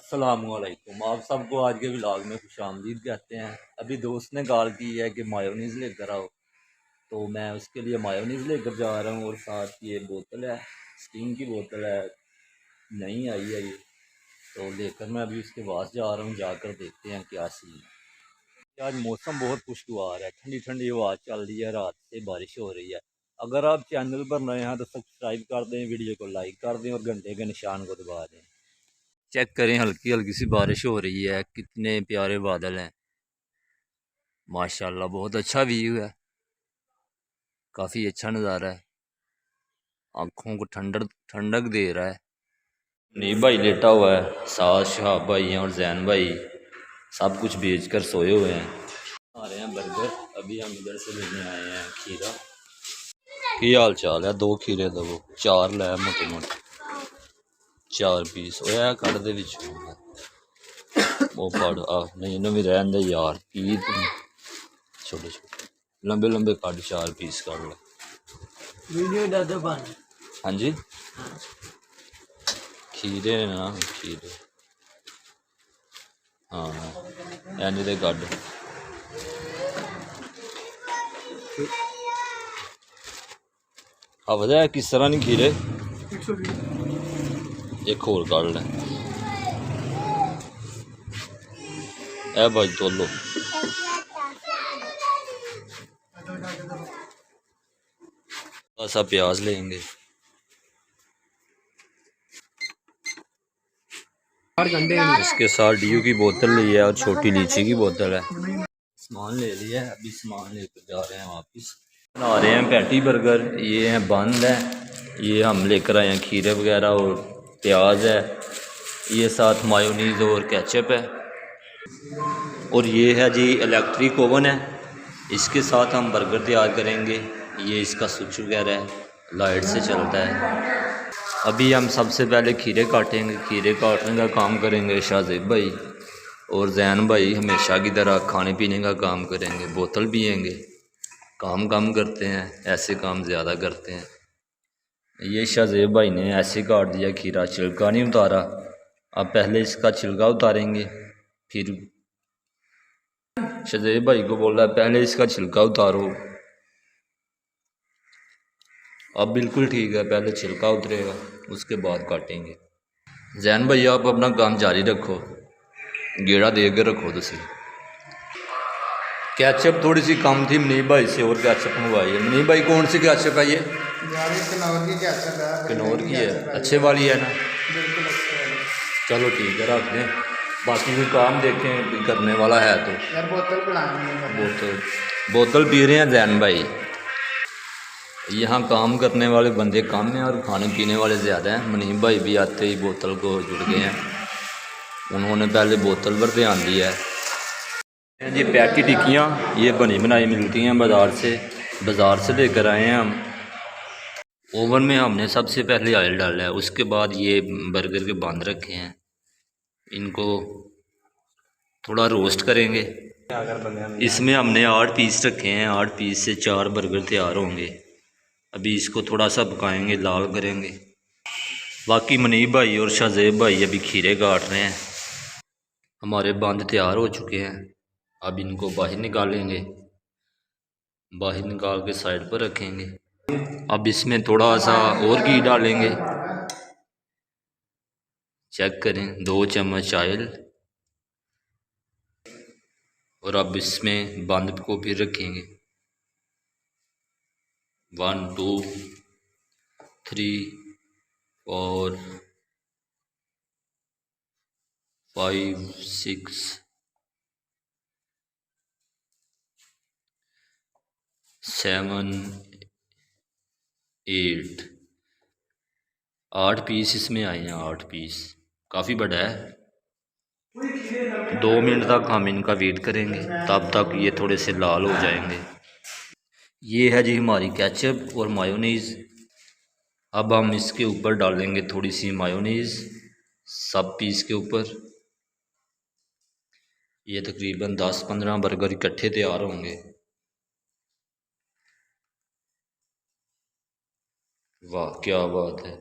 अस्सलामुअलैकुम। आप सबको आज के व्लॉग में खुशामदीद कहते हैं। अभी दोस्त ने कॉल की है कि मायोनीज़ लेकर आओ, तो मैं उसके लिए मायोनीज़ लेकर जा रहा हूँ और साथ ये बोतल है, स्टीम की बोतल है, नई आई है ये, तो लेकर मैं अभी उसके पास जा रहा हूँ। जाकर देखते हैं क्या सीन है। आज मौसम बहुत खुशगवार है, ठंडी ठंडी हवा चल रही है, रात से बारिश हो रही है। अगर आप चैनल पर नए हैं तो सब्सक्राइब कर दें, वीडियो को लाइक कर दें और घंटे के निशान को दबा दें। चेक करें, हल्की हल्की सी बारिश हो रही है, कितने प्यारे बादल हैं, माशाल्लाह। बहुत अच्छा व्यू है, काफ़ी अच्छा नज़ारा है, आँखों को ठंडक ठंडक दे रहा है। नीब भाई लेटा हुआ है, साथ शहाब भाई हैं और जैन भाई सब कुछ बेच कर सोए हुए हैं। आ रहे हैं बर्गर, अभी हम इधर से लेने आए हैं खीरा। की हाल चाल है? दो खीरे दो, चार लै मोटे मोटे, 4 पीस होया कट दे विच वो फड़ आ नहीं इन्हों भी रहन दे यार, की तुम छोटे छोटे लंबे लंबे कट 4 पीस कर लो। वीडियो डाल दो बन। हाँ जी, खीरे ने ना खीरे, हाँ इंज दे कट। पता है किस तरह नहीं खीरे, एक होर कट लें ए भाई तोलो। सा प्याज लेंगे, इसके साथ डीयू की बोतल ली है और छोटी लीची की बोतल है। सामान ले लिया है, अभी सामान लेकर जा रहे हैं वापस। बना रहे हैं पैटी बर्गर, ये हैं बंद है, ये हम लेकर आए हैं खीरे वगैरह और प्याज है, ये साथ मायोनीज़ और केचप है, और ये है जी इलेक्ट्रिक ओवन है, इसके साथ हम बर्गर तैयार करेंगे। ये इसका स्विच वगैरह है, लाइट से चलता है। अभी हम सबसे पहले खीरे काटेंगे, खीरे काटने का काम करेंगे शाहजेब भाई, और जैन भाई हमेशा की तरह खाने पीने का काम करेंगे, बोतल पिएंगे। काम कम करते हैं, ऐसे काम ज़्यादा करते हैं। ये शाहजेब भाई ने ऐसे काट दिया खीरा, छिलका नहीं उतारा। अब पहले इसका छिलका उतारेंगे, फिर शाहजेब भाई को बोला पहले इसका छिलका उतारो। अब बिल्कुल ठीक है, पहले छिलका उतरेगा उसके बाद काटेंगे। जैन भाई आप अपना काम जारी रखो, गेड़ा दे के रखो तुसी। कैचअप थोड़ी सी कम थी, मनीब भाई से और कैचअप मंगवाई है। मनीब भाई कौन सी कैचअप है ये? किन्नौर की कैचअप है। किन्नौर की है, अच्छे वाली है ना? बिल्कुल अच्छे वाली। चलो ठीक है, रख दें। बाकी कोई काम देखें करने वाला है तो। यार बोतल पिलानी, बोतल पी रहे हैं जैन भाई। यहाँ काम करने वाले बंदे कम हैं और खाने पीने वाले ज़्यादा हैं। मनीब भाई भी आते ही बोतल को जुड़ गए हैं, उन्होंने पहले बोतल पर ध्यान दिया है। जी पैटी टिक्कियाँ ये बनी बनाई मिलती हैं बाज़ार से लेकर आए हैं हम। ओवन में हमने सबसे पहले ऑयल डाला है, उसके बाद ये बर्गर के बंद रखे हैं, इनको थोड़ा रोस्ट करेंगे। इसमें हमने 8 पीस रखे हैं, 8 पीस से 4 बर्गर तैयार होंगे। अभी इसको थोड़ा सा पकाएंगे, लाल करेंगे। बाकी मनीब भाई और शाहजेब भाई अभी खीरे काट रहे हैं। हमारे बंद तैयार हो चुके हैं, अब इनको बाहर निकालेंगे, बाहर निकाल के साइड पर रखेंगे। अब इसमें थोड़ा सा और घी डालेंगे, चेक करें, 2 चम्मच ऑयल, और अब इसमें बंद को फिर रखेंगे। 1 2 3 4 5 6 7 8 8 पीस इसमें आए हैं, 8 पीस, काफ़ी बड़ा है। 2 मिनट तक हम इनका वेट करेंगे, तब तक ये थोड़े से लाल हो जाएंगे। ये है जी हमारी केचप और मायोनीज़। अब हम इसके ऊपर डालेंगे थोड़ी सी मायोनीज़ सब पीस के ऊपर। ये तकरीबन 10-15 बर्गर इकट्ठे तैयार होंगे। वाह क्या बात है।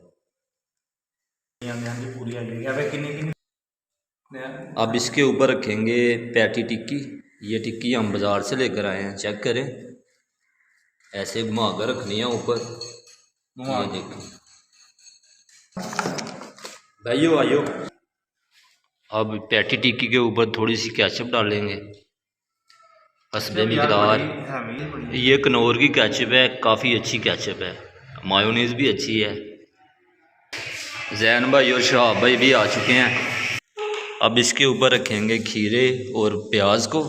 अब इसके ऊपर रखेंगे पैटी टिक्की। ये टिक्की हम बाज़ार से लेकर आए हैं, चेक करें। ऐसे घुमा कर रखनी है ऊपर। ये देखिए भाइयों आइयो। अब पैटी टिक्की के ऊपर थोड़ी सी केचप डालेंगे हस्बे मिकदार। ये कनौर की केचप है, काफ़ी अच्छी केचप है। मायोनीज़ भी अच्छी है। जैन भाई और शहाब भाई भी आ चुके हैं। अब इसके ऊपर रखेंगे खीरे और प्याज को।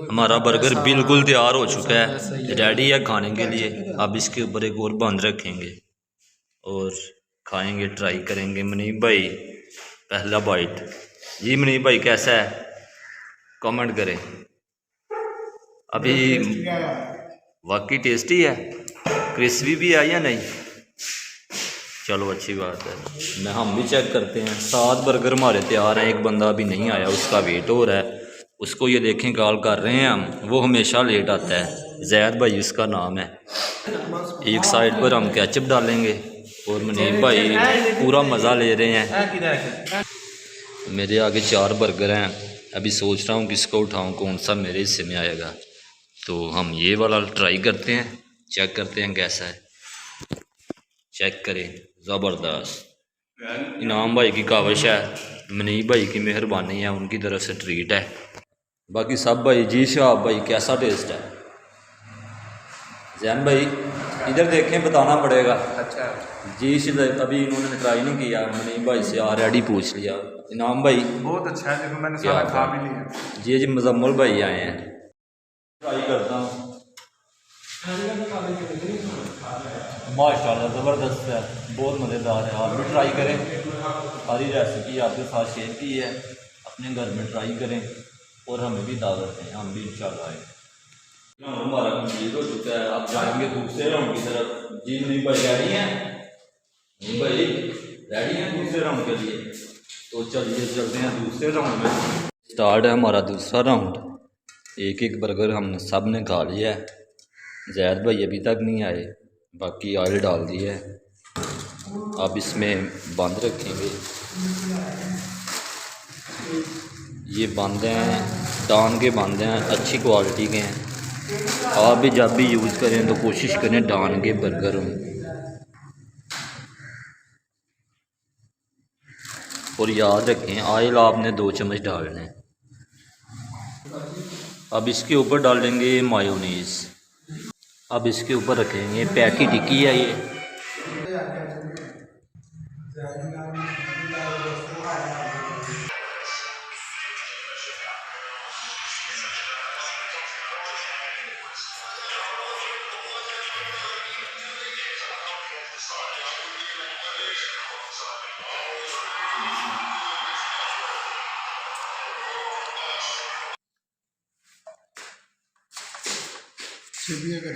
हमारा बर्गर बिल्कुल तैयार हो चुका है, रेडी है खाने के लिए। अब इसके ऊपर एक और बंद रखेंगे और खाएंगे, ट्राई करेंगे। मुनीब भाई पहला बाइट। जी मुनीब भाई कैसा है, कमेंट करें। अभी वाकई टेस्टी है, क्रिस्पी भी है या नहीं? चलो अच्छी बात है। हम भी चेक करते हैं। 7 बर्गर हमारे तैयार हैं, एक बंदा अभी नहीं आया, उसका वेट हो रहा है। उसको ये देखें कॉल कर रहे हैं हम, वो हमेशा लेट आता है। जैद भाई उसका नाम है। एक साइड पर हम केचप डालेंगे और मुनीब भाई पूरा मज़ा ले रहे हैं। मेरे आगे 4 बर्गर हैं, अभी सोच रहा हूँ किसको उठाऊँ, कौन सा मेरे हिस्से में आएगा। तो हम ये वाला ट्राई करते हैं, चेक करते हैं कैसा है। चेक करें, ज़बरदस्त। इनाम भाई की काविश है, मुनीब भाई की मेहरबानी है, उनकी तरफ से ट्रीट है। बाकी सब भाई। जी शहाब भाई कैसा टेस्ट है? जैन भाई इधर देखें, बताना पड़ेगा। अच्छा जी अभी इन्होंने ट्राई नहीं किया, मुनीब भाई से ऑलरेडी पूछ लिया। इनाम भाई बहुत अच्छा है, देखो मैंने क्या सारा खा भी लिया। जी जी मुजम्मल भाई आए हैं, ट्राई करता हूँ। माशाल्लाह ज़बरदस्त है, बहुत मज़ेदार है। आप भी ट्राई करें, सारी रेसिपी आपके साथ शेयर की है, अपने घर में ट्राई करें और हमें भी दावत दें, हम भी इंशाल्लाह आए। हमारा कंप्लीट हो चुका है, अब जाएंगे दूसरे राउंड की तरफ। जी नहीं भाई रेडी हैं? नहीं भाई रेडी हैं दूसरे राउंड के लिए? तो चलिए चलते हैं दूसरे राउंड में। स्टार्ट है हमारा दूसरा राउंड। एक एक बर्गर हमने सब ने खा लिया है। जैद भाई अभी तक नहीं आए, बाकी ऑयल डाल दिया है। अब इसमें बंद रखेंगे। ये बंद हैं, डान के बंद हैं, अच्छी क्वालिटी के हैं। आप भी जब भी यूज़ करें तो कोशिश करें डान के बर्गर हों। और याद रखें ऑयल आपने 2 चम्मच डालने हैं। अब इसके ऊपर डालेंगे मायोनीज़। अब इसके ऊपर रखेंगे पैटी टिक्की है ये। चलिए